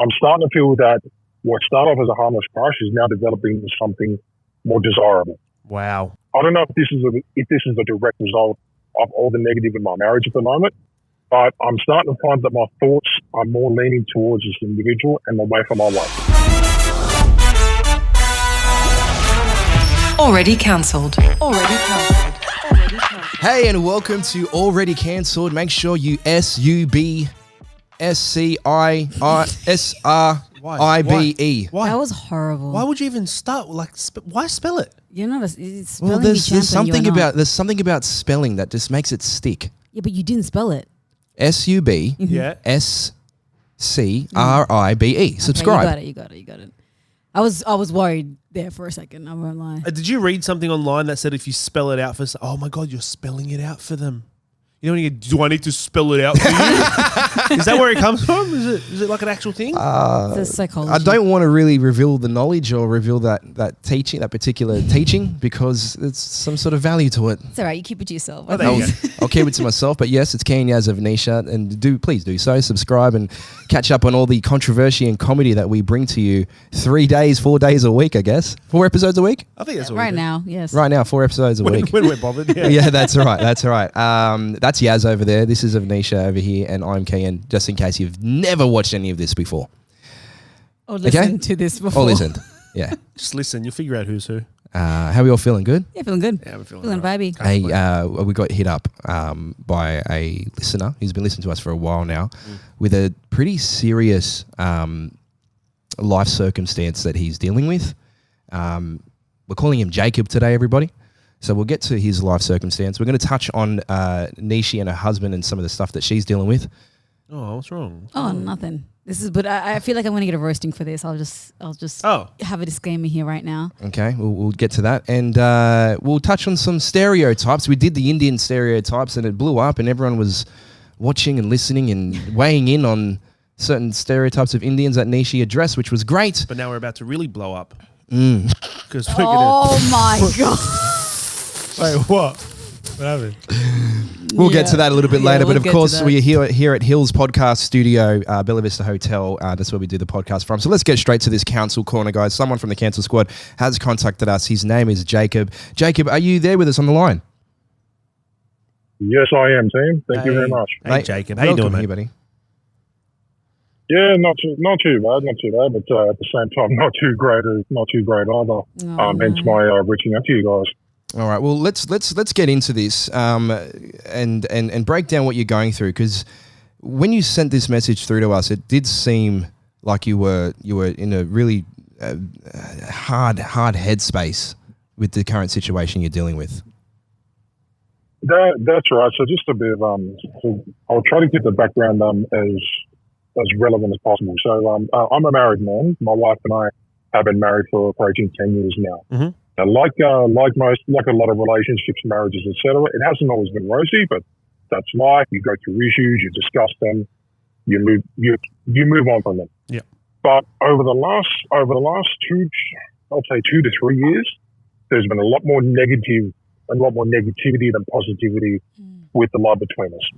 I'm starting to feel that what started off as a harmless crush is now developing into something more desirable. Wow. I don't know if this is a direct result of all the negative in my marriage at the moment, but I'm starting to find that my thoughts are more leaning towards this individual and away from my wife. Already cancelled. Hey, and welcome to Already Cancelled. Make sure you SUBSCIRIBE. Why? That was horrible. Why would you even start? Why spell it? You're not a spelling Well, bee champion, there's something about spelling that just makes it stick. Yeah, but you didn't spell it. SUBSCIRIBE. Yeah. Subscribe. Okay, you got it. I was worried there for a second. I won't lie. Did you read something online that said if you spell it out for, oh my God, you're spelling it out for them? You know when you go, do I need to spell it out for you? Is that where it comes from? Is it like an actual thing? It's a psychology. I don't want to really reveal the knowledge or reveal that particular teaching, because there's some sort of value to it. It's all right. You keep it to yourself. Oh, there you go. I'll keep it to myself. But yes, it's Keen Yaz of Nisha, and please do so. Subscribe and catch up on all the controversy and comedy that we bring to you 4 days a week, I guess. 4 episodes a week? I think that's what right now. Yes. Right now, 4 episodes a week. When we're bothered. Yeah. Yeah, that's right. That's Yaz over there. This is Avnisha over here, and I'm Kian, just in case you've never watched any of this before. Or listened to this before. Or listened. Yeah. Just listen. You'll figure out who's who. How are we all feeling? Good? Yeah, feeling good. Yeah, I'm feeling vibey. Hey, we got hit up by a listener who's been listening to us for a while now with a pretty serious life circumstance that he's dealing with. We're calling him Jacob today, everybody. So we'll get to his life circumstance. We're going to touch on Nishi and her husband and some of the stuff that she's dealing with. Oh, what's wrong? Oh, nothing. But I feel like I'm going to get a roasting for this. I'll just have a disclaimer here right now. Okay, we'll get to that, and we'll touch on some stereotypes. We did the Indian stereotypes, and it blew up, and everyone was watching and listening and weighing in on certain stereotypes of Indians that Nishi addressed, which was great. But now we're about to really blow up. Because we're my God. Wait, what? What happened? We'll get to that a little bit later. We'll but of course, we're here at Hills Podcast Studio, Bella Vista Hotel. That's where we do the podcast from. So let's get straight to this council corner, guys. Someone from the council squad has contacted us. His name is Jacob. Jacob, are you there with us on the line? Yes, I am, team. Thank you very much. Hey, Mate, Jacob. How you doing, mate? buddy? Yeah, not too bad, but at the same time, not too great either. Hence my reaching out to you guys. All right. Well, let's get into this and break down what you're going through, because when you sent this message through to us, it did seem like you were in a really hard headspace with the current situation you're dealing with. That's right. So just a bit of I'll try to get the background as relevant as possible. So I'm a married man. My wife and I have been married for approaching 10 years now. Mm-hmm. And like a lot of relationships, marriages, etc., it hasn't always been rosy, but that's life. You go through issues, you discuss them, you move on from them. Yeah. But over the last 2 to 3 years, there's been a lot more negativity than positivity with the love between us.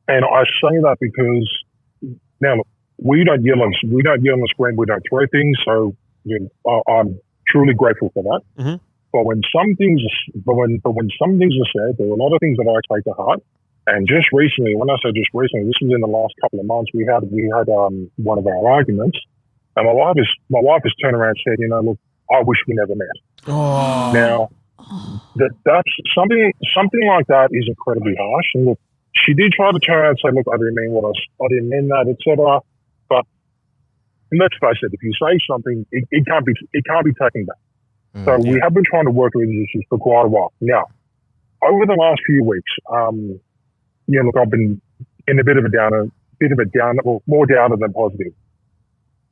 And I say that because now look, we don't yell on the screen, we don't throw things, so I'm truly grateful for that. Mm-hmm. But when some things are said, there are a lot of things that I take to heart. And just recently, when I say just recently, this was in the last couple of months, we had one of our arguments, and my wife has turned around and said, look, I wish we never met. Oh. Now, that's something like that is incredibly harsh. And look, she did try to turn around and say, look, I didn't mean that, etc. But let's face it, if you say something, it can't be taken back. So we have been trying to work with these issues for quite a while. Now, over the last few weeks, look, I've been in a bit of a downer, well, more downer than positive.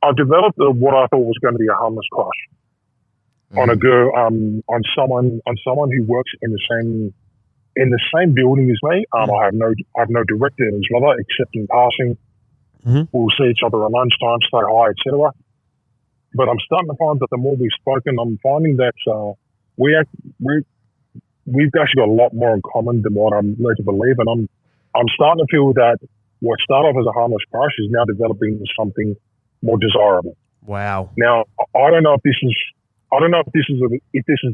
I developed what I thought was going to be a harmless crush on a girl, on someone who works in the same building as me. I have no direct dealings with her except in passing. Mm-hmm. We'll see each other at lunchtime, say hi, etc. But I'm starting to find that the more we've spoken, I'm finding that we've actually got a lot more in common than what I'm led to believe, and I'm starting to feel that what started off as a harmless crush is now developing into something more desirable. Wow. Now, I don't know if this is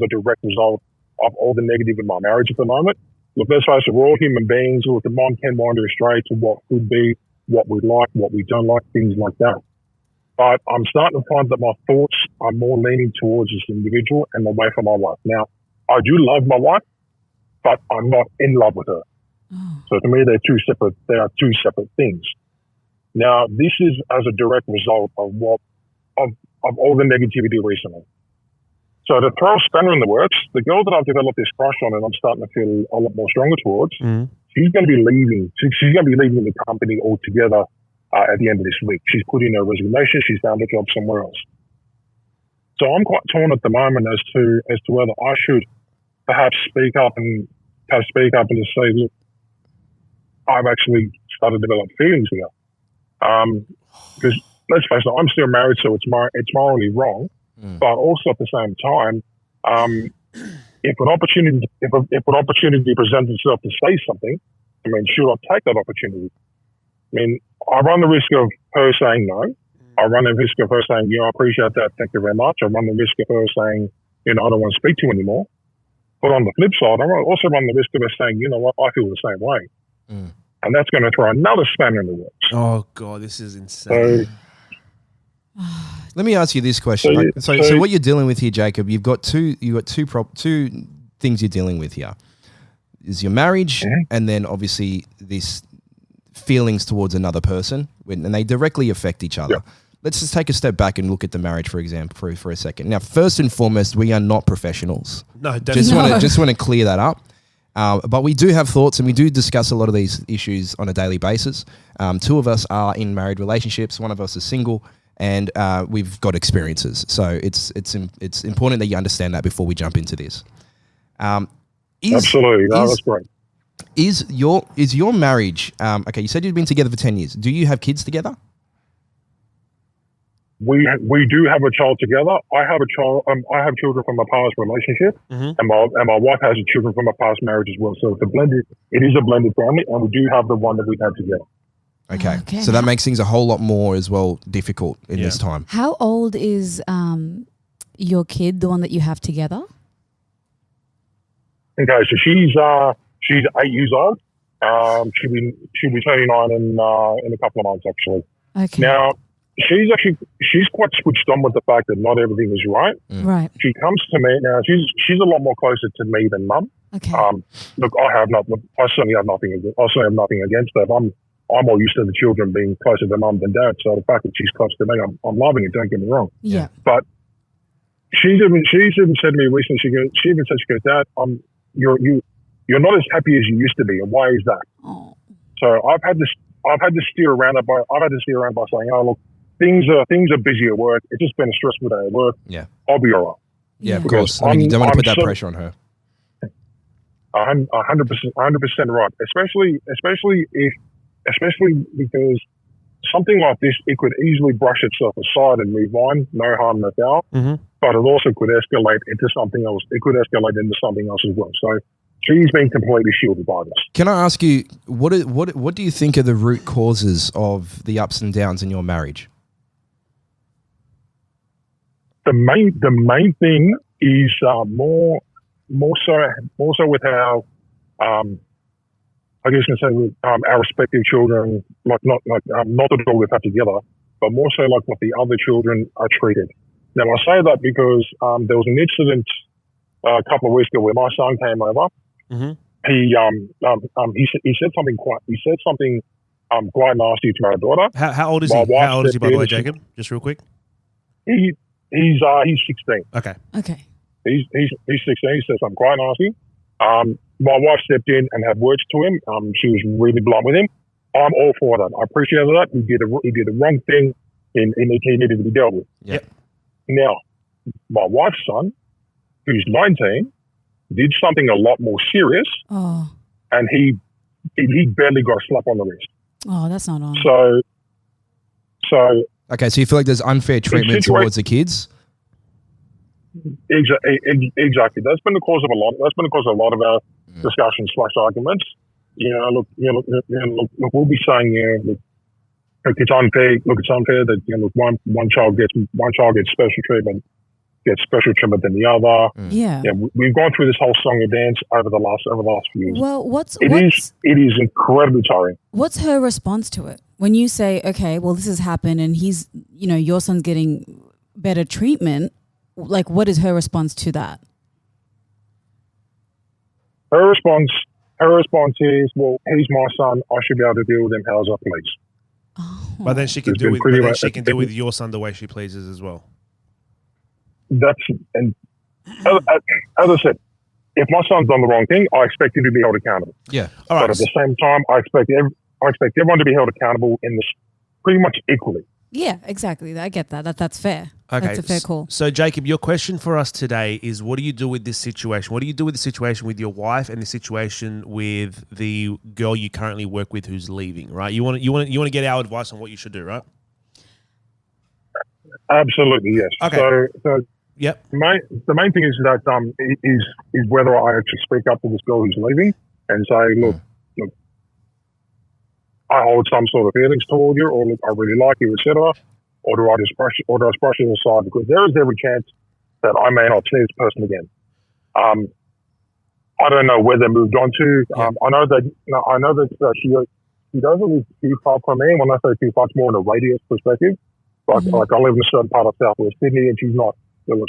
a direct result of all the negative in my marriage at the moment. Look, let's face it, we're all human beings. Look, the mind can wander astray to what could be, what we like, what we don't like, things like that. But I'm starting to find that my thoughts are more leaning towards this individual and away from my wife. Now, I do love my wife, but I'm not in love with her. Oh. So to me, they are two separate things. Now, this is as a direct result of all the negativity recently. So to throw a spanner in the works, the girl that I've developed this crush on and I'm starting to feel a lot more stronger towards, she's going to be leaving. She's going to be leaving the company altogether at the end of this week. She's put in her resignation. She's found a job somewhere else. So I'm quite torn at the moment as to whether I should perhaps speak up and just say, look, I've actually started to develop feelings here. Because let's face it, I'm still married, so it's morally wrong. But also at the same time, if an opportunity presents itself to say something, I mean, should I take that opportunity? I mean, I run the risk of her saying no. I run the risk of her saying, I appreciate that, thank you very much. I run the risk of her saying, I don't want to speak to you anymore. But on the flip side, I also run the risk of her saying, you know what, I feel the same way. And that's going to throw another spanner in the works. Oh, God, this is insane. Let me ask you this question. So what you're dealing with here, Jacob, you've got two things you're dealing with here. Is your marriage and then obviously this feelings towards another person, and they directly affect each other. Yeah. Let's just take a step back and look at the marriage, for example, for a second. Now, first and foremost, we are not professionals. No, definitely. Just want to clear that up. But we do have thoughts and we do discuss a lot of these issues on a daily basis. Two of us are in married relationships. One of us is single. And we've got experiences, so it's important that you understand that before we jump into this. Absolutely, that's great. Is your marriage okay? You said you've been together for 10 years. Do you have kids together? We do have a child together. I have a child. I have children from a past relationship, and my wife has children from a past marriage as well. So it is a blended family, and we do have the one that we had together. Okay. So that makes things a whole lot more as well difficult in this time. How old is your kid, the one that you have together? Okay, so she's 8 years old. She'll be turning 9 in a couple of months actually. Okay. Now she's quite switched on with the fact that not everything is right. Right. She comes to me now. She's a lot more closer to me than Mum. Okay. Look, I certainly have nothing against her. I'm more used to the children being closer to Mum than Dad. So the fact that she's close to me, I'm loving it. Don't get me wrong. Yeah. But she's even said to me recently. She even said, Dad, you're not as happy as you used to be, and why is that? Oh. So I've had to steer around it by saying, oh look, things are busy at work. It's just been a stressful day at work. Yeah. I'll be all right. Yeah, of course. I mean, you don't want to put that pressure on her. 100% right. Especially because something like this, it could easily brush itself aside and move on, no harm, no foul. But it also could escalate into something else. It could escalate into something else as well. So she's been completely shielded by this. Can I ask you, what do you think are the root causes of the ups and downs in your marriage? The main thing is more so with how I guess I can say our respective children, not at all we've had together, but more so like what the other children are treated. Now I say that because there was an incident a couple of weeks ago where my son came over. He said something quite nasty to our daughter. How old is he? How old is he, by the way, Jacob? Just real quick. He's 16. Okay. He's 16. He said something quite nasty. My wife stepped in and had words to him. She was really blunt with him. I'm all for that. I appreciate that. He did the wrong thing, and he needed to be dealt with. Yep. Now, my wife's son, who's 19, did something a lot more serious, and he barely got a slap on the wrist. Oh, that's not on. So. Okay, so you feel like there's unfair treatment towards the kids? Exactly. That's been the cause of a lot of our discussions / arguments. Look, we'll be saying, look, it's unfair. Look, it's unfair that one child gets special treatment, than the other. Yeah. We've gone through this whole song and dance over the last few years. Well, it is incredibly tiring. What's her response to it when you say, okay, well, this has happened, and he's, your son's getting better treatment? Like, what is her response to that? Her response is, well, he's my son. I should be able to deal with him how I please. Oh. But then she can deal with your son the way she pleases as well. As I said, if my son's done the wrong thing, I expect him to be held accountable. Yeah. All right. But at the same time, I expect everyone to be held accountable in this pretty much equally. Yeah, exactly. I get that. That's fair. Okay. That's a fair call. So, Jacob, your question for us today is, what do you do with this situation? What do you do with the situation with your wife and the situation with the girl you currently work with who's leaving? Right? You want to get our advice on what you should do, right? Absolutely, yes. Okay. So yep. The main thing is that is whether I actually speak up to this girl who's leaving and say, look, I hold some sort of feelings toward you, or look, I really like you, etc. Or do I just brush it aside, because there is every chance that I may not see this person again. I don't know where they moved on to. I know that she doesn't live too far from me. When I say too far, it's more in a radius perspective. Like I live in a certain part of Southwest Sydney, and she's not.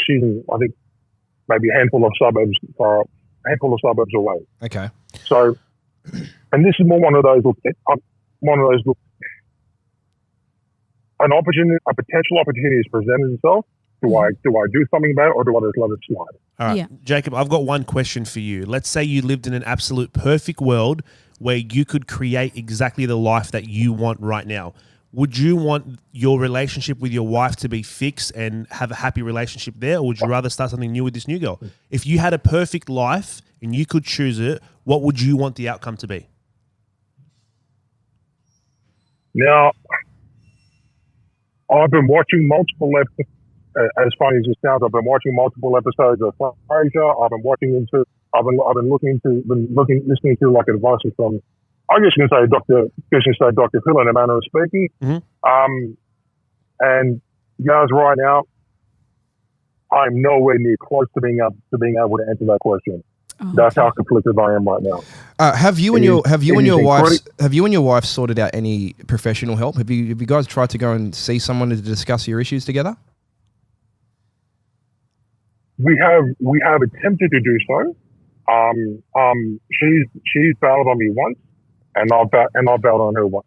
She's in, I think, maybe a handful of suburbs away. Okay. So, and this is more one of those. A potential opportunity is presented itself. Do I do something about it, or do I just let it slide? All right, Jacob, I've got one question for you. Let's say you lived in an absolute perfect world where you could create exactly the life that you want right now. Would you want your relationship with your wife to be fixed and have a happy relationship there, or would you rather start something new with this new girl? If you had a perfect life and you could choose it, what would you want the outcome to be? Now, I've been watching multiple episodes. As funny as it sounds, I've been watching multiple episodes of Frasier. I've been listening to like advice from, I guess you can say Dr. Phil in a manner of speaking. Mm-hmm. And guys, right now, I'm nowhere near close to being able to answer that question. That's how conflicted I am right now. Have you and your wife sorted out any professional help? Have you guys tried to go and see someone to discuss your issues together? We have attempted to do so. She's bailed on me once, and I've bailed on her once.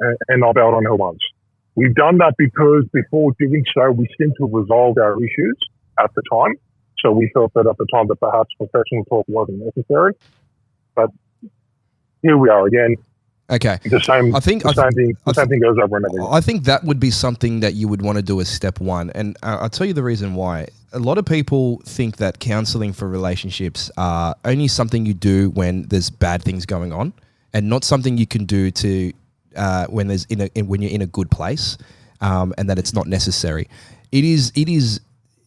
We've done that because before doing so, we seemed to have resolved our issues at the time. So we felt that at the time that perhaps professional talk wasn't necessary. But here we are again. Okay. The same thing goes over and over again. I think that would be something that you would want to do as step one. And I'll tell you the reason why. A lot of people think that counseling for relationships are only something you do when there's bad things going on, and not something you can do to when you're in a good place, and that it's not necessary. It is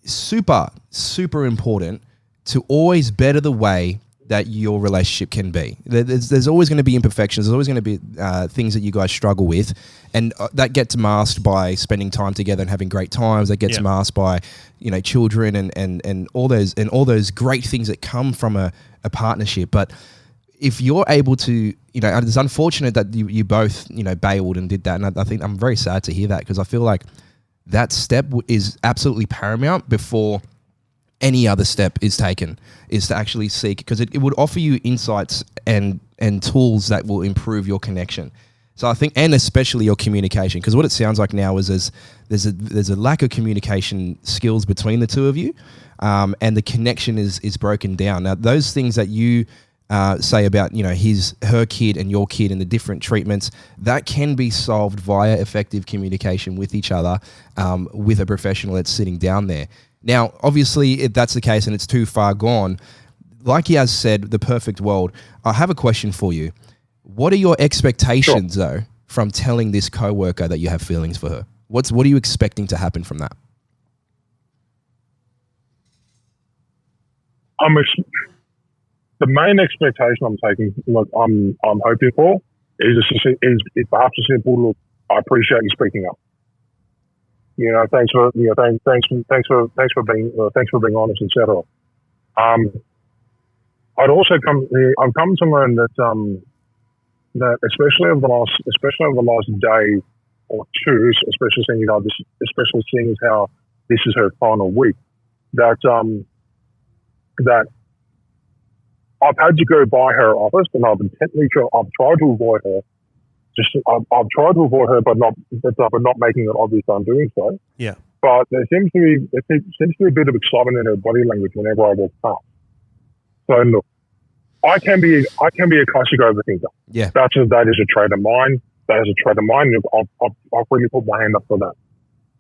super, super important to always better the way that your relationship can be. There's always going to be imperfections. There's always going to be things that you guys struggle with, and that gets masked by spending time together and having great times. That gets masked by, children and all those great things that come from a partnership. But if you're able to, it's unfortunate that you both, bailed and did that. And I think I'm very sad to hear that, because I feel like that step is absolutely paramount before any other step is taken, is to actually seek, because it would offer you insights and tools that will improve your connection. So I think, and especially your communication, because what it sounds like now is there's a lack of communication skills between the two of you, and the connection is broken down. Now, those things that you say about her kid and your kid and the different treatments, that can be solved via effective communication with each other, with a professional that's sitting down there. Now, obviously, if that's the case and it's too far gone, like he has said, the perfect world, I have a question for you. What are your expectations, though, from telling this coworker that you have feelings for her? What are you expecting to happen from that? The main expectation I'm hoping for is perhaps a simple look. I appreciate you speaking up. You know, thanks for being honest, etc. I'd also I've come to learn that that especially over the last day or two, especially seeing as how this is her final week, that I've had to go by her office, and I've tried to avoid her. I've tried to avoid her, but not making it obvious I'm doing so. Yeah. But there seems to be a bit of excitement in her body language whenever I walk past. So look, I can be a classic overthinker. Yeah. That is a trait of mine. That is a trait of mine. I've really put my hand up for that.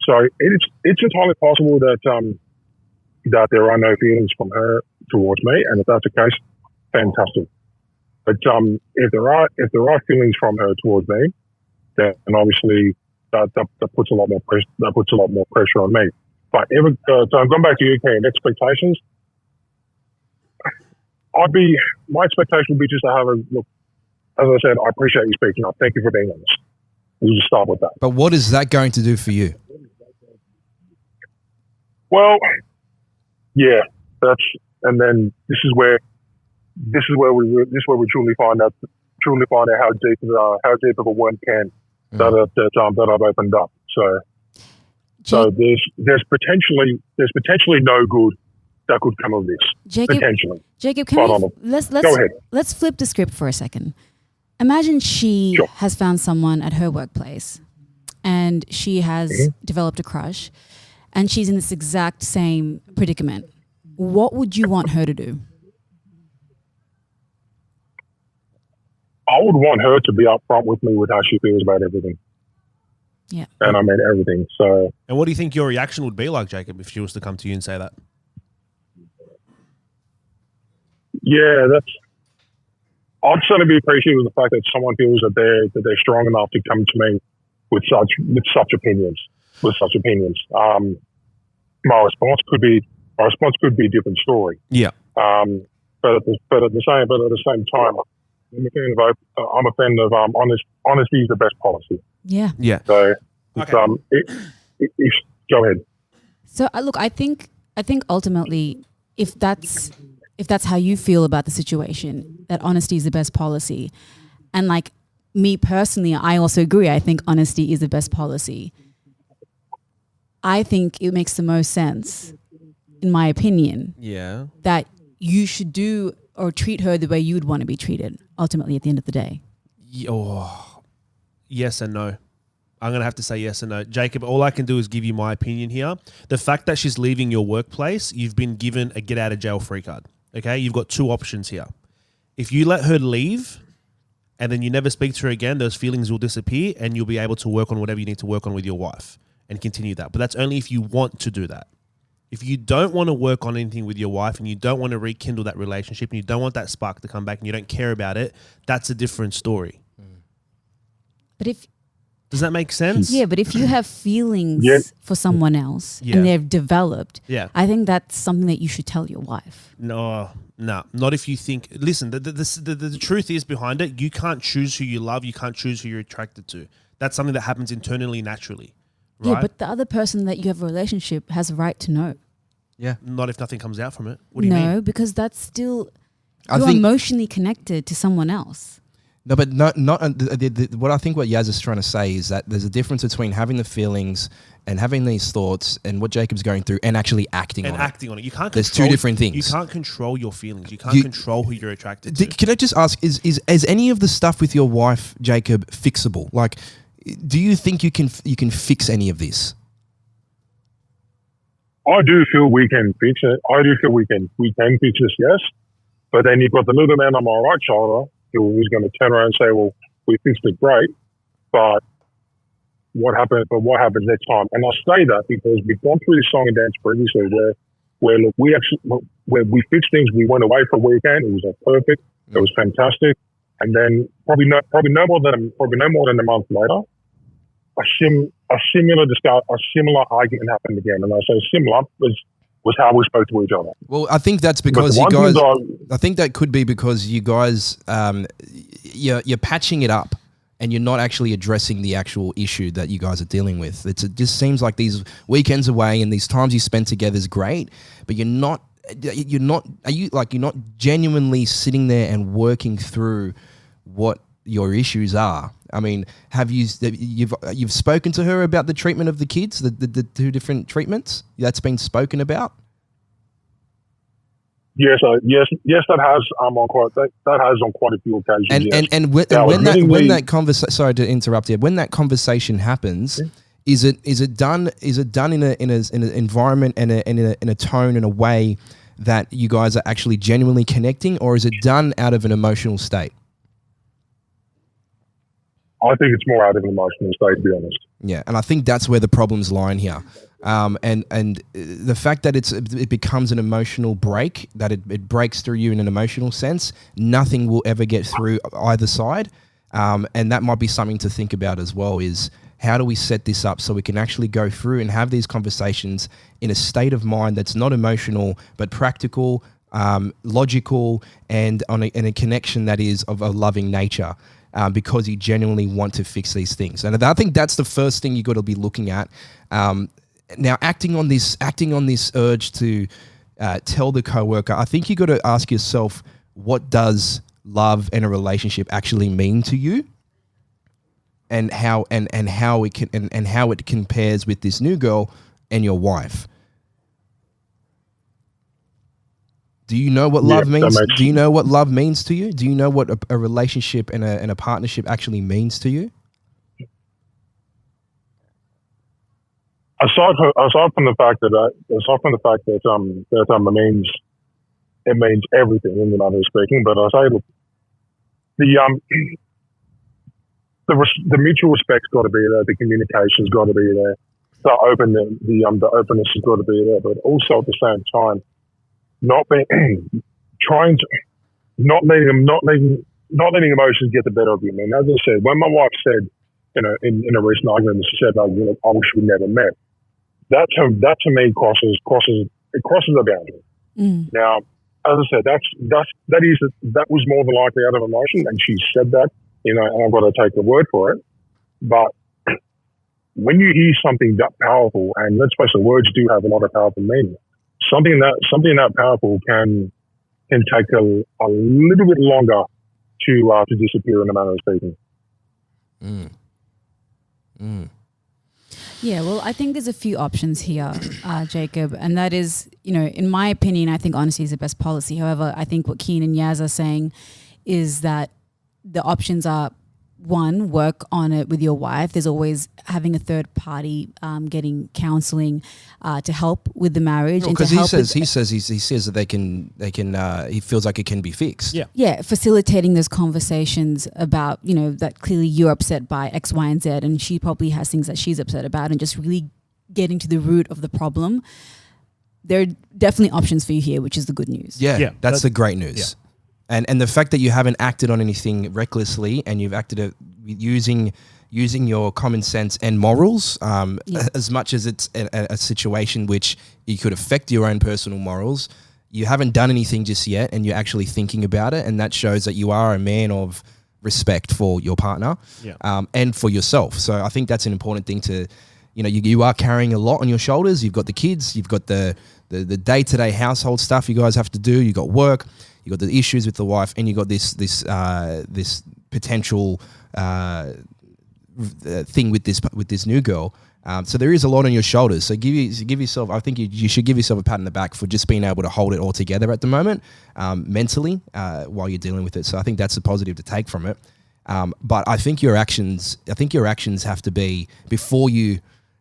So it's entirely possible that that there are no feelings from her towards me, and if that's the case, fantastic. But if there are feelings from her towards me, then obviously that puts a lot more pressure. That puts a lot more pressure on me. But so I'm going back to UK and expectations. My expectation would be just to have a look. As I said, I appreciate you speaking up. Thank you for being honest. We'll just start with that. But what is that going to do for you? Well, yeah, and then this is where we truly find out how deep of a wound can that I've opened up. So there's potentially no good that could come of this. Jacob, potentially. Jacob, Go ahead. Let's flip the script for a second. Imagine she Sure. has found someone at her workplace, and she has developed a crush, and she's in this exact same predicament. What would you want her to do? I would want her to be upfront with me with how she feels about everything. Yeah. And I mean everything. So. And what do you think your reaction would be like, Jacob, if she was to come to you and say that? Yeah, I'd certainly be appreciative of the fact that someone feels that they're strong enough to come to me with such opinions. My response could be a different story. Yeah. But at the same time, I'm a fan of honesty is the best policy. Yeah. Yeah. So Okay. Go ahead. So look, I think ultimately, if that's how you feel about the situation, that honesty is the best policy, and like me personally, I also agree. I think honesty is the best policy. I think it makes the most sense, in my opinion, Yeah. that you should do or treat her the way you'd want to be treated. Ultimately, at the end of the day. Yes and no. I'm going to have to say yes and no. Jacob, all I can do is give you my opinion here. The fact that she's leaving your workplace, you've been given a get out of jail free card. Okay? You've got two options here. If you let her leave and then you never speak to her again, those feelings will disappear and you'll be able to work on whatever you need to work on with your wife and continue that. But that's only if you want to do that. If you don't want to work on anything with your wife and you don't want to rekindle that relationship and you don't want that spark to come back and you don't care about it, that's a different story. But does that make sense? Yeah, but if you have feelings for someone else and they've developed, I think that's something that you should tell your wife. No, not if you think. Listen, the truth is behind it. You can't choose who you love. You can't choose who you're attracted to. That's something that happens internally, naturally. Right? Yeah, but the other person that you have a relationship has a right to know. Yeah. Not if nothing comes out from it. What do you mean? No, because that's still you're emotionally connected to someone else. No, but not what I think what Yaz is trying to say is that there's a difference between having the feelings and having these thoughts and what Jacob's going through and actually acting on it. You can't. There's two different things. You can't control your feelings. You can't control who you're attracted to. Can I just ask, is any of the stuff with your wife, Jacob, fixable? Like, do you think you can fix any of this? I do feel we can fix it. I do feel we can fix this, yes. But then you've got the little man on my right shoulder who's going to turn around and say, well, we fixed it great, but what happens next time? And I say that because we've gone through this song and dance previously where look, we fixed things. We went away for a weekend. It was perfect. It was fantastic. And then probably no more than a month later, a similar argument happened again. And I say similar was how we spoke to each other. Well, I think that's because you guys. I think that could be because you guys, you're patching it up, and you're not actually addressing the actual issue that you guys are dealing with. It just seems like these weekends away and these times you spend together is great, but you're not genuinely sitting there and working through what your issues are. I mean, you've spoken to her about the treatment of the kids, the two different treatments that's been spoken about? Yes, that has on quite a few occasions. And when that conversation, sorry to interrupt you, when that conversation happens, is it done in an environment and in a tone and a way that you guys are actually genuinely connecting, or is it done out of an emotional state? I think it's more out of an emotional state, to be honest. Yeah, and I think that's where the problems lie here. And the fact that it becomes an emotional break, that it breaks through you in an emotional sense, nothing will ever get through either side. And that might be something to think about as well, is how do we set this up so we can actually go through and have these conversations in a state of mind that's not emotional, but practical, logical, and in a connection that is of a loving nature. Because you genuinely want to fix these things. And I think that's the first thing you got to be looking at. Now, acting on this urge to tell the coworker, I think you got to ask yourself, what does love and a relationship actually mean to you, and how it compares with this new girl and your wife. Do you know what love means? Do you know what love means to you? Do you know what a relationship and a partnership actually means to you? Aside from the fact that it means everything in the matter of speaking, but I say, look, the mutual respect's got to be there, the communication's got to be there, the openness has got to be there, but also at the same time, not letting emotions get the better of you. I mean, as I said, when my wife said, in a recent argument, she said, like, I wish we never met. That to me crosses a boundary. Now, as I said, that was more than likely out of emotion, and she said that, and I've got to take the word for it. But when you hear something that powerful, and let's face it, words do have a lot of powerful meaning. Something that powerful can take a little bit longer to disappear in a manner of speaking. Yeah, well, I think there's a few options here, Jacob, and that is, in my opinion, I think honesty is the best policy. However, I think what Keen and Yaz are saying is that the options are, one, work on it with your wife. There's always having a third party, getting counselling to help with the marriage. Because he says that they can. He feels like it can be fixed. Yeah, facilitating those conversations about that clearly you're upset by X, Y, and Z, and she probably has things that she's upset about, and just really getting to the root of the problem. There are definitely options for you here, which is the good news. Yeah, that's the great news. Yeah. And the fact that you haven't acted on anything recklessly, and you've acted using your common sense and morals, as much as it's a situation which you could affect your own personal morals, you haven't done anything just yet, and you're actually thinking about it, and that shows that you are a man of respect for your partner, and for yourself. So I think that's an important thing to, you are carrying a lot on your shoulders. You've got the kids, you've got the day-to-day household stuff you guys have to do. You got work. You got the issues with the wife, and you got this potential thing with this new girl. So there is a lot on your shoulders. So give yourself. I think you should give yourself a pat on the back for just being able to hold it all together at the moment, mentally, while you're dealing with it. So I think that's a positive to take from it. But I think your actions have to be before you.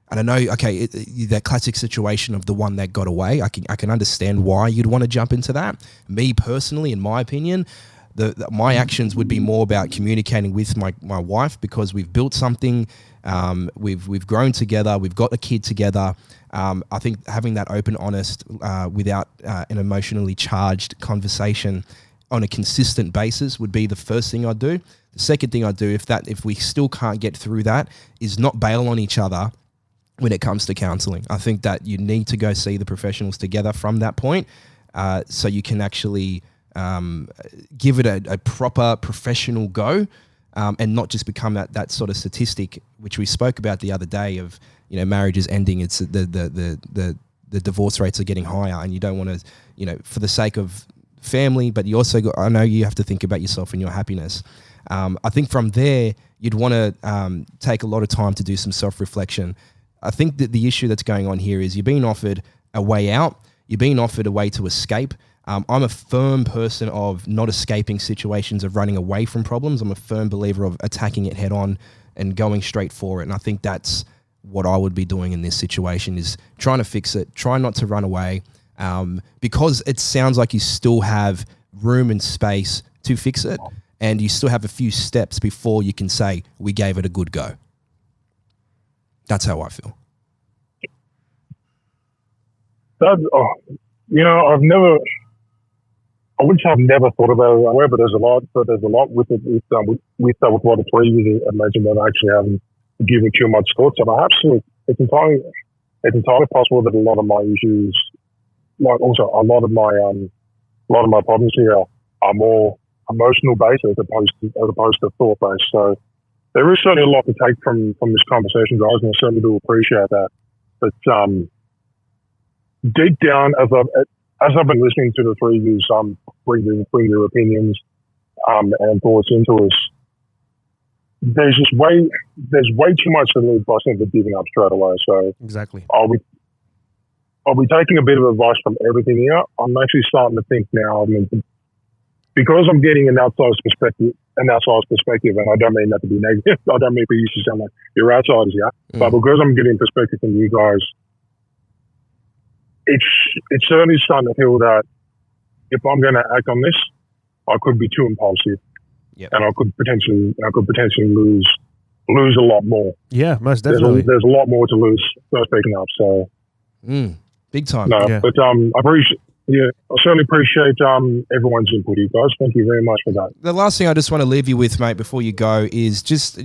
And I know, okay, that classic situation of the one that got away, I can understand why you'd want to jump into that. Me personally, in my opinion, my actions would be more about communicating with my wife, because we've built something, we've grown together, we've got a kid together. I think having that open, honest, without an emotionally charged conversation on a consistent basis would be the first thing I'd do. The second thing I'd do, if we still can't get through that, is not bail on each other when it comes to counselling. I think that you need to go see the professionals together from that point, so you can actually give it a proper professional go, and not just become that sort of statistic, which we spoke about the other day of, marriages ending. It's the divorce rates are getting higher, and you don't want to, for the sake of family, but you also I know you have to think about yourself and your happiness. I think from there, you'd want to take a lot of time to do some self-reflection. I think that the issue that's going on here is you're being offered a way out. You're being offered a way to escape. I'm a firm person of not escaping situations, of running away from problems. I'm a firm believer of attacking it head on and going straight for it. And I think that's what I would be doing in this situation, is trying to fix it, try not to run away, because it sounds like you still have room and space to fix it, and you still have a few steps before you can say, we gave it a good go. That's how I feel. I wouldn't say I've never thought about it that way, but there's a lot with it. With what it's really, I imagine that I actually haven't given too much thought. So perhaps it's entirely possible that a lot of my issues, like also a lot of my problems here, are more emotional based as opposed to thought based. So there is certainly a lot to take from this conversation, guys, and I certainly do appreciate that. But deep down, as I've been listening to the three of you bring your opinions and thoughts into us, there's way too much to lose by simply giving up straight away. So exactly, I'll be taking a bit of advice from everything here. I'm actually starting to think now. I mean, because I'm getting an outside perspective, and I don't mean that to be negative. I don't mean for you to sound like you're outsiders here, but because I'm getting perspective from you guys, it's certainly starting to feel that if I'm going to act on this, I could be too impulsive, and I could potentially lose a lot more. Yeah, most definitely. There's a lot more to lose by speaking up. So, big time. No, yeah. But I certainly appreciate everyone's input, you guys. Thank you very much for that. The last thing I just want to leave you with, mate, before you go, is just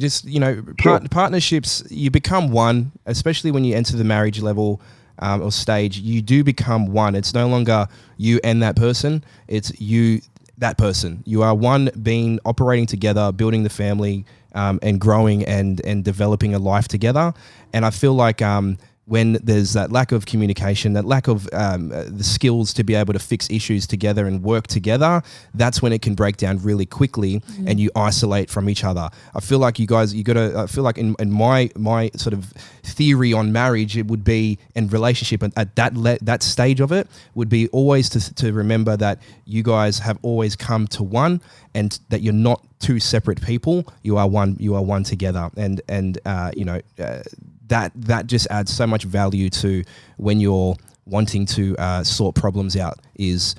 partnerships. You become one, especially when you enter the marriage level or stage. You do become one. It's no longer you and that person. It's you, that person. You are one being, operating together, building the family, and growing and developing a life together. And I feel like when there's that lack of communication, that lack of the skills to be able to fix issues together and work together, that's when it can break down really quickly and you isolate from each other. I feel like you guys, I feel like in my sort of theory on marriage, it would be, and relationship at that stage of it, would be always to remember that you guys have always come to one, and that you're not two separate people. You are one together. And that just adds so much value to when you're wanting to sort problems out, is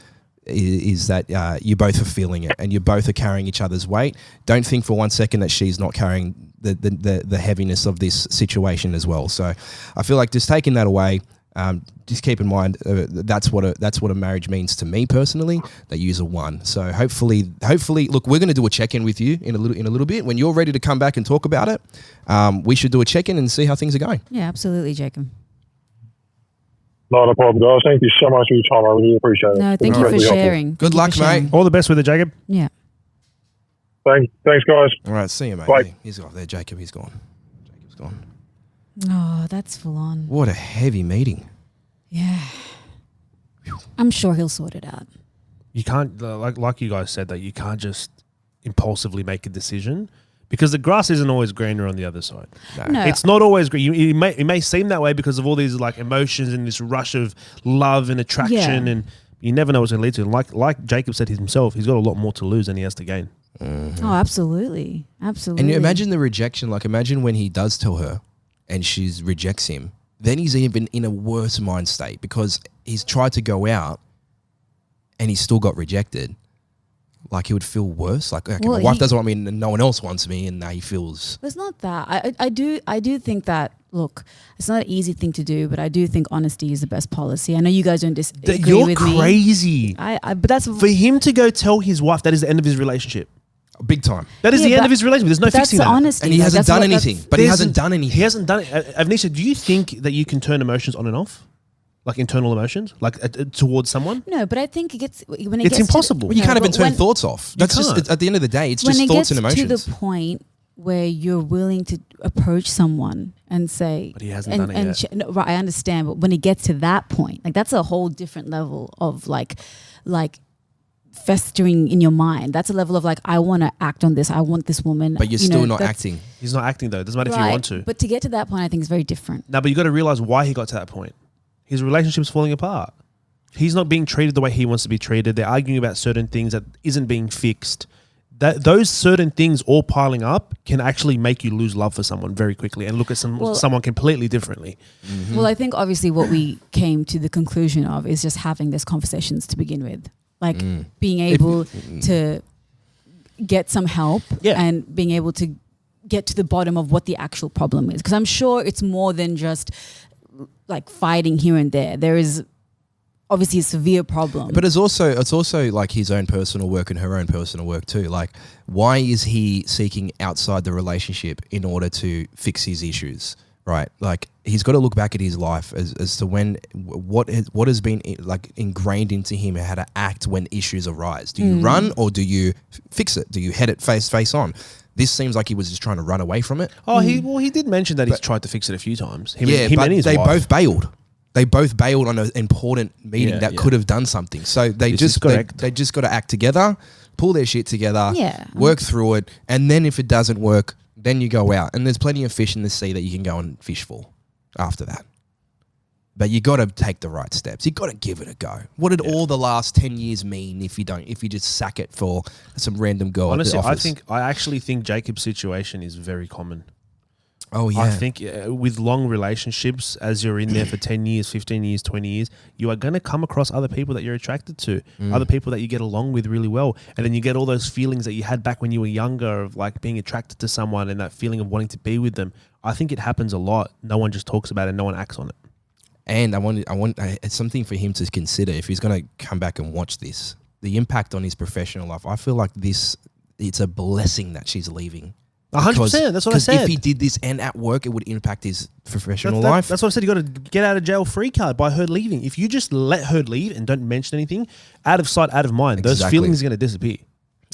that you both are feeling it and you both are carrying each other's weight. Don't think for one second that she's not carrying the heaviness of this situation as well. So I feel like just taking that away, just keep in mind that's what a marriage means to me personally, that you're a one. So hopefully, look, we're going to do a check-in with you in a little bit. When you're ready to come back and talk about it, we should do a check-in and see how things are going. Yeah, absolutely, Jacob. Not a problem, guys. Thank you so much for your time. I really appreciate it. No, thank you for sharing. Good luck, mate. All the best with it, Jacob. Yeah. Thanks, guys. All right, see you, mate. Bye. He's off there. Jacob, he's gone. Jacob's gone. Oh, that's full on. What a heavy meeting. Yeah. I'm sure he'll sort it out. You can't, like you guys said, that you can't just impulsively make a decision, because the grass isn't always greener on the other side. No. It's not always green. It may seem that way because of all these like emotions and this rush of love and attraction, and you never know what's going to lead to. And like Jacob said himself, he's got a lot more to lose than he has to gain. Mm-hmm. Oh, absolutely. Absolutely. And you imagine the rejection. Like, imagine when he does tell her and she rejects him, then he's even in a worse mind state because he's tried to go out and he's still got rejected. Like, he would feel worse. Like, okay, my wife doesn't want me and no one else wants me, and now he feels... It's not that. I do think that, look, it's not an easy thing to do, but I do think honesty is the best policy. I know you guys don't disagree with me. You're crazy. But that's... For him to go tell his wife that is the end of his relationship. Big time. That is the end of his relationship. There's no fixing that. Honesty, and he hasn't done anything. But he hasn't done anything. He hasn't done it. Avnisha, do you think that you can turn emotions on and off? Like internal emotions, like towards someone. No, but I think it gets when It's impossible. Well, you can't even turn thoughts off. That's can't. just at the end of the day, it's when just it thoughts gets and emotions. to the point where you're willing to approach someone and say, But he hasn't done it yet. no, right, I understand, but when it gets to that point, like that's a whole different level of like festering in your mind. That's a level of like, I want to act on this. I want this woman. But you're still not acting. He's not acting though. It doesn't matter if you want to. But to get to that point, I think is very different. No, but you got to realize why he got to that point. His relationship's falling apart. He's not being treated the way he wants to be treated. They're arguing about certain things that isn't being fixed. Those certain things all piling up can actually make you lose love for someone very quickly and look at someone completely differently. Mm-hmm. Well, I think obviously what we came to the conclusion of is just having these conversations to begin with. Like being able to get some help and being able to get to the bottom of what the actual problem is. Because I'm sure it's more than just like fighting here and there. There is obviously a severe problem. But it's also like his own personal work and her own personal work too. Like, why is he seeking outside the relationship in order to fix his issues? Right, like he's got to look back at his life as to what has been like ingrained into him how to act when issues arise. Do you run or do you fix it? Do you head it face on? This seems like he was just trying to run away from it. Oh, he did mention that he's tried to fix it a few times. Him but and his they wife. both bailed. They both bailed on an important meeting that could have done something. So they just got to act together, pull their shit together, work through it, and then if it doesn't work, then you go out. And there's plenty of fish in the sea that you can go and fish for after that. But you got to take the right steps. You got to give it a go. What did all the last 10 years mean if you just sack it for some random girl? Honestly, at the office? I actually think Jacob's situation is very common. Oh, yeah. I think with long relationships, as you're in there for 10 years, 15 years, 20 years, you are going to come across other people that you're attracted to, other people that you get along with really well. And then you get all those feelings that you had back when you were younger of like being attracted to someone and that feeling of wanting to be with them. I think it happens a lot. No one just talks about it and no one acts on it. And I want it's something for him to consider if he's going to come back and watch this. The impact on his professional life. I feel like it's a blessing that she's leaving. 100%. That's what I said. If he did this and at work, it would impact his professional life. That's what I said. You got to get out of jail free card by her leaving. If you just let her leave and don't mention anything, out of sight, out of mind, those feelings are going to disappear.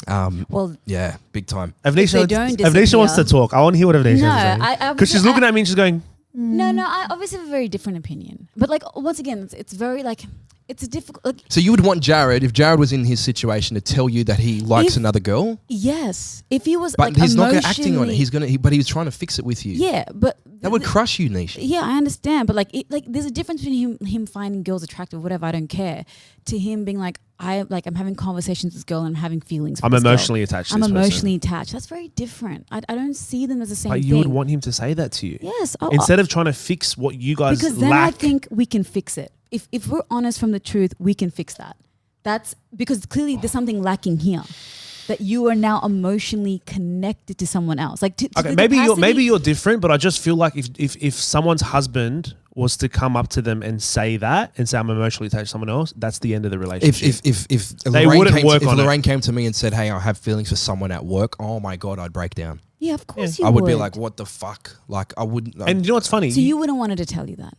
Well, yeah, big time. Avnisha wants to talk. I want to hear what Avnisha has to say. Because she's looking at me and she's going, No, I obviously have a very different opinion. But like once again, it's very like it's a difficult. Like, so you would want Jared, if Jared was in his situation, to tell you that he likes another girl? Yes, if he was, but he's not acting on it. But he was trying to fix it with you. Yeah, but that would crush you, Nisha. Yeah, I understand, but like there's a difference between him finding girls attractive, whatever. I don't care. To him being like, I'm having conversations with this girl and I'm having feelings. I'm emotionally attached. I'm emotionally attached. That's very different. I don't see them as the same thing. But you would want him to say that to you. Yes. Instead of trying to fix what you guys lack. Because then I think we can fix it. If we're honest from the truth, we can fix that. That's because clearly there's something lacking here. That you are now emotionally connected to someone else. Like maybe you're different, but I just feel like if someone's husband was to come up to them and say that and say I'm emotionally attached to someone else, that's the end of the relationship. If Lorraine came to me and said, "Hey, I have feelings for someone at work," oh my god, I'd break down. Yeah, of course you would. I would be like, "What the fuck?" Like I wouldn't. And you know what's funny? So you wouldn't want her to tell you that.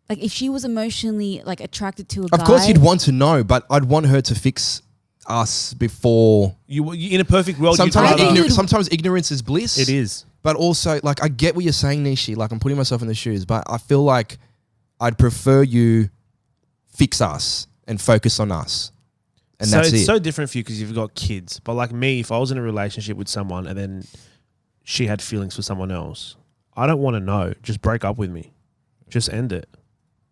Like if she was emotionally like attracted to a guy. Of course you'd want to know, but I'd want her to fix us before you in a perfect world. Sometimes ignorance is bliss. It is, but also like I get what you're saying, Nishi. Like I'm putting myself in the shoes, but I feel like I'd prefer you fix us and focus on us, and that's it. It's so different for you because you've got kids. But like me, if I was in a relationship with someone and then she had feelings for someone else, I don't want to know. Just break up with me. Just end it.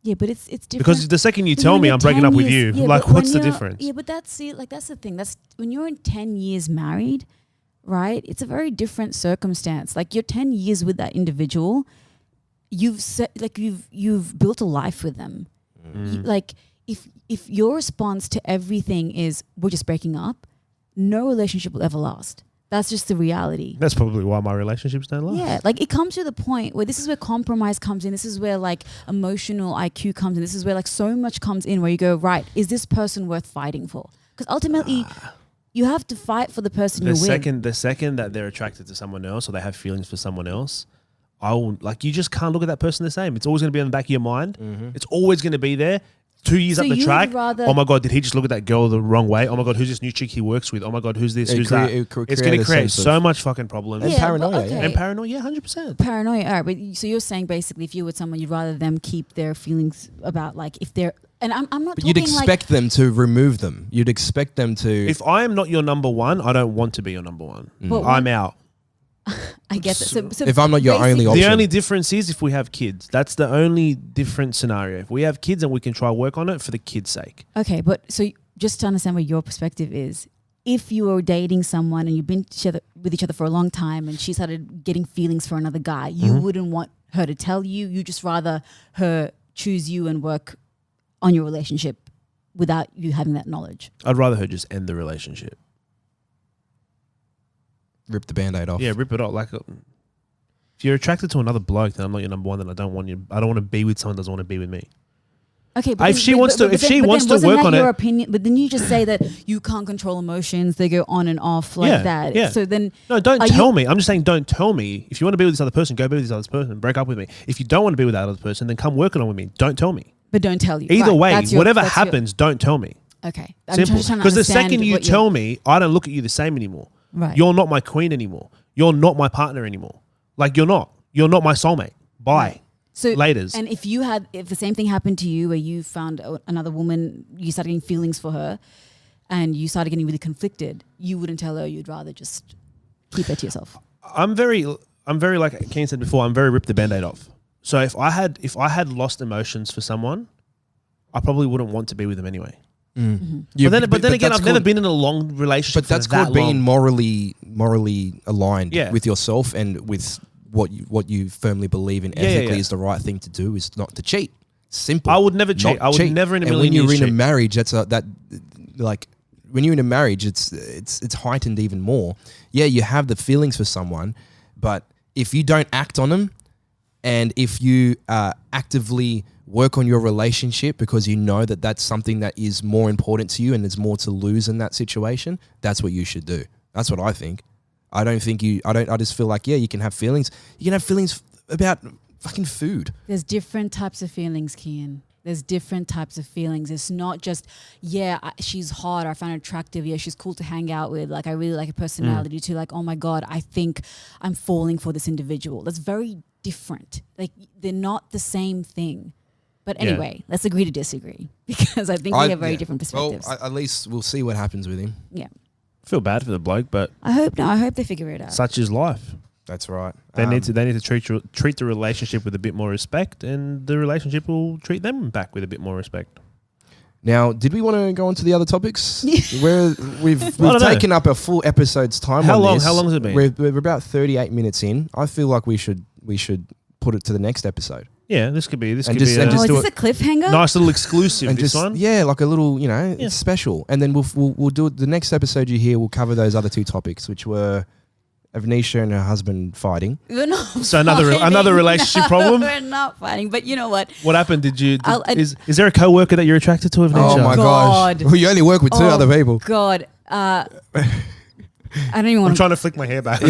Yeah, but it's different. Because the second you tell me I'm breaking up with you, like what's the difference? Yeah, but that's the thing. That's when you're in 10 years married, right? It's a very different circumstance. Like you're 10 years with that individual. You've built a life with them. Like if your response to everything is we're just breaking up, no relationship will ever last. That's just the reality. That's probably why my relationships don't last. Yeah, like it comes to the point where this is where compromise comes in. This is where like emotional IQ comes in. This is where like so much comes in where you go, right, is this person worth fighting for? Because ultimately you have to fight for the person you're with. The second that they're attracted to someone else or they have feelings for someone else, I will, like, you just can't look at that person the same. It's always going to be on the back of your mind. Mm-hmm. It's always going to be there. 2 years So up the you'd track. rather- Oh my God, did he just look at that girl the wrong way? Oh my God, who's this new chick he works with? Oh my God, who's this? It Who's crea- that? it cre- It's create going a to create sense of- so much fucking problems. And paranoia, yeah. And paranoia, yeah, 100%. Paranoia. All right, but so you're saying basically, if you're with someone, you'd rather them keep their feelings about like if they're. And I'm not. But talking you'd expect them to remove them. You'd expect them to. If I am not your number one, I don't want to be your number one. But I'm out. I get that. So If I'm not your only basically- option. The only difference is if we have kids. That's the only different scenario. If we have kids and we can try work on it for the kids' sake. Okay, but so just to understand what your perspective is, if you were dating someone and you've been with each other for a long time and she started getting feelings for another guy, you Mm-hmm. wouldn't want her to tell you. You just rather her choose you and work on your relationship without you having that knowledge. I'd rather her just end the relationship. Rip the Band-Aid off. Yeah, rip it off. Like, if you're attracted to another bloke, then I'm not your number one. Then I don't want you. I don't want to be with someone that doesn't want to be with me. Okay, If she wants to work on your it- opinion, but then you just say that you can't control emotions; they go on and off like that. Yeah. So then, No, don't Are tell you- me. I'm just saying, don't tell me. If you want to be with this other person, go be with this other person. Break up with me. If you don't want to be with that other person, then come work on with me. Don't tell me. but don't tell you. Either Right, way, that's your- whatever that's your- happens, don't tell me. Okay, I'm Simple. just trying to Because the understand second you what tell me, I don't look at you the same anymore. Right. You're not my queen anymore. You're not my partner anymore. Like, you're not. You're not my soulmate. Bye. Right. So Laters. And if the same thing happened to you, where you found another woman, you started getting feelings for her, and you started getting really conflicted, you wouldn't tell her. You'd rather just keep it to yourself. I'm very like Kane said before, I'm very rip the Band-Aid off. So if I had lost emotions for someone, I probably wouldn't want to be with them anyway. You- But then again, that's I've never called- been in a long relationship. But that's for that called being long. morally aligned Yeah. with yourself and with what you firmly believe in ethically is the right thing to do is not to cheat. Simple. I would never cheat. Not I would cheat. never in a and million when you're years in a cheat. marriage, when you're in a marriage, it's heightened even more. Yeah, you have the feelings for someone, but if you don't act on them, and if you actively work on your relationship because you know that that's something that is more important to you and there's more to lose in that situation, that's what you should do. That's what I think. I just feel like, yeah, you can have feelings. You can have feelings about fucking food. There's different types of feelings, Kian. There's different types of feelings. It's not just, she's hot, or I find her attractive, yeah, she's cool to hang out with, like I really like her personality, to like, oh my God, I think I'm falling for this individual. That's very different. Like, they're not the same thing. But anyway, let's agree to disagree, because I think we have very different perspectives. Well, at least we'll see what happens with him. Yeah. I feel bad for the bloke, but I hope they figure it out. such is life. That's right. They need to treat the relationship with a bit more respect, and the relationship will treat them back with a bit more respect. Now, did we want to go on to the other topics? Where we've don't know. taken up a full episode's time. How on long? this. How long has it been? We're about 38 minutes in. I feel like we should put it to the next episode. Yeah, this could be And a just is do this a cliffhanger? nice little exclusive. and This just one. like a little special. And then we'll do it. The next episode you hear, we'll cover those other two topics, which were Avnisha and her husband fighting. We're not So another fighting. relationship No, problem? We're not fighting, but you know what? What happened? I'll- Is there a co-worker that you're attracted to? Of Oh nature? my God. gosh! Well, you only work with two Oh, other people. God. I don't even I'm want to. trying to flick my hair back.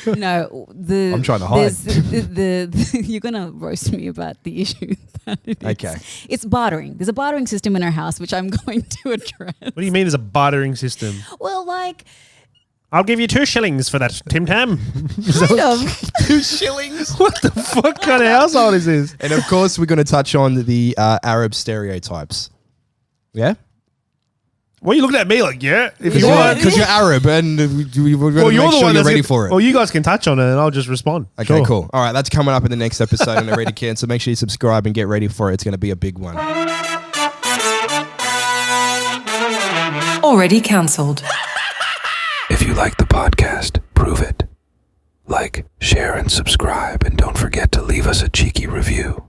No, I'm trying to hide. You're gonna roast me about the issue. That it is. Okay. It's bartering. There's a bartering system in our house, which I'm going to address. What do you mean there's a bartering system? Well, like, I'll give you 2 shillings for that, Tim Tam. kind of. 2 shillings. What the fuck kind of household is this? And of course, we're going to touch on the Arab stereotypes. Yeah. What are you looking at me like? Yeah, if you want. Because you're Arab and we're going to make sure you're ready for it. Well, you guys can touch on it, and I'll just respond. Okay, Sure. cool. All right, that's coming up in the next episode on Ready Can. So make sure you subscribe and get ready for it. It's going to be a big one. Already cancelled. If you like the podcast, prove it. Like, share, and subscribe, and don't forget to leave us a cheeky review.